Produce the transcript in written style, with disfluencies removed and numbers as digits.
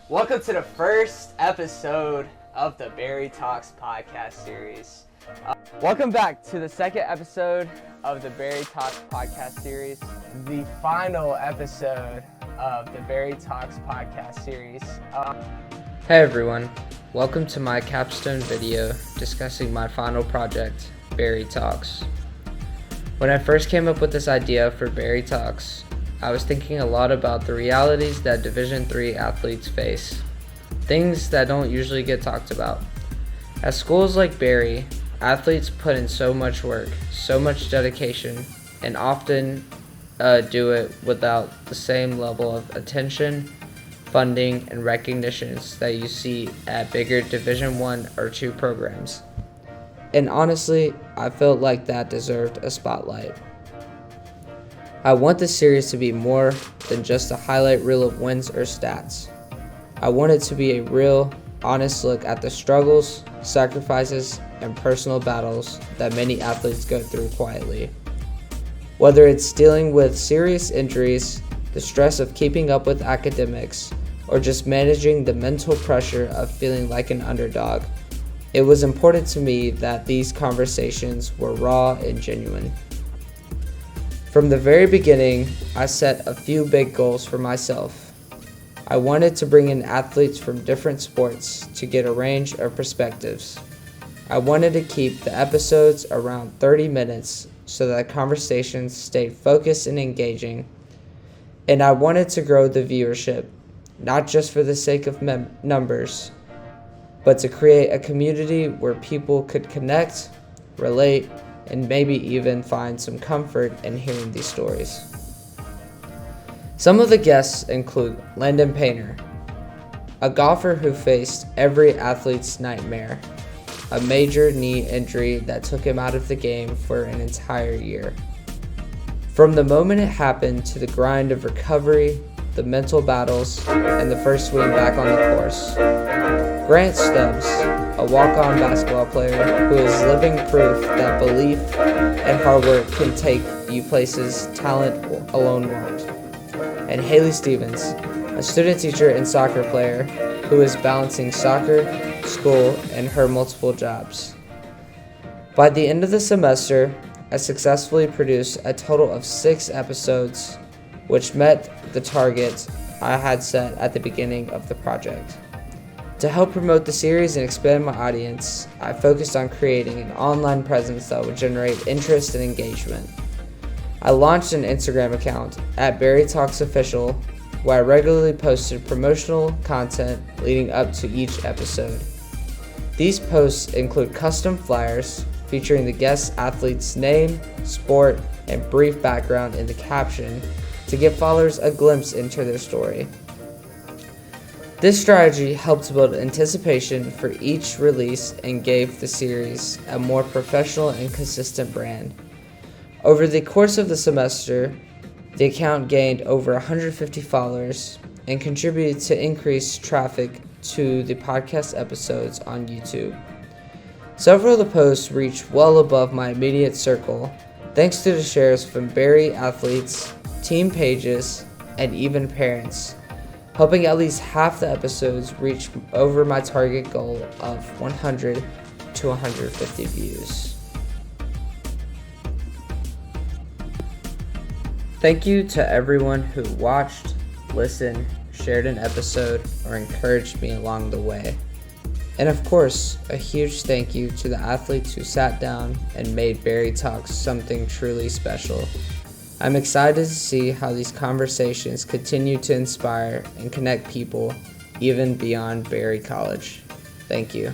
Welcome to the first episode of the Barry Talks podcast series. Welcome back to the second episode of the Barry Talks podcast series, the final episode of the Barry Talks podcast series. Hey everyone, welcome to my Capstone video discussing my final project, Barry Talks. When I first came up with this idea for Barry Talks, I was thinking a lot about the realities that Division III athletes face, things that don't usually get talked about. At schools like Barry, athletes put in so much work, so much dedication, and often do it without the same level of attention, funding, and recognitions that you see at bigger Division I or II programs. And honestly, I felt like that deserved a spotlight. I want this series to be more than just a highlight reel of wins or stats. I want it to be a real, honest look at the struggles, sacrifices, and personal battles that many athletes go through quietly. Whether it's dealing with serious injuries, the stress of keeping up with academics, or just managing the mental pressure of feeling like an underdog, it was important to me that these conversations were raw and genuine. From the very beginning, I set a few big goals for myself. I wanted to bring in athletes from different sports to get a range of perspectives. I wanted to keep the episodes around 30 minutes so that conversations stayed focused and engaging. And I wanted to grow the viewership, not just for the sake of numbers, but to create a community where people could connect, relate, and maybe even find some comfort in hearing these stories. Some of the guests include Landon Painter, a golfer who faced every athlete's nightmare, a major knee injury that took him out of the game for an entire year. From the moment it happened to the grind of recovery, the mental battles, and the first swing back on the course. Grant Stubbs, a walk-on basketball player who is living proof that belief and hard work can take you places talent alone won't. And Haley Stevens, a student teacher and soccer player who is balancing soccer, school, and her multiple jobs. By the end of the semester, I successfully produced a total of 6 episodes, which met the target I had set at the beginning of the project. To help promote the series and expand my audience, I focused on creating an online presence that would generate interest and engagement. I launched an Instagram account at Barry Talks Official, where I regularly posted promotional content leading up to each episode. These posts include custom flyers featuring the guest athlete's name, sport, and brief background in the caption to give followers a glimpse into their story. This strategy helped build anticipation for each release and gave the series a more professional and consistent brand. Over the course of the semester, the account gained over 150 followers and contributed to increased traffic to the podcast episodes on YouTube. Several of the posts reached well above my immediate circle, thanks to the shares from Barry athletes, team pages, and even parents, helping at least half the episodes reach over my target goal of 100 to 150 views. Thank you to everyone who watched, listened, shared an episode, or encouraged me along the way. And of course, a huge thank you to the athletes who sat down and made Barry Talks something truly special. I'm excited to see how these conversations continue to inspire and connect people even beyond Barry College. Thank you.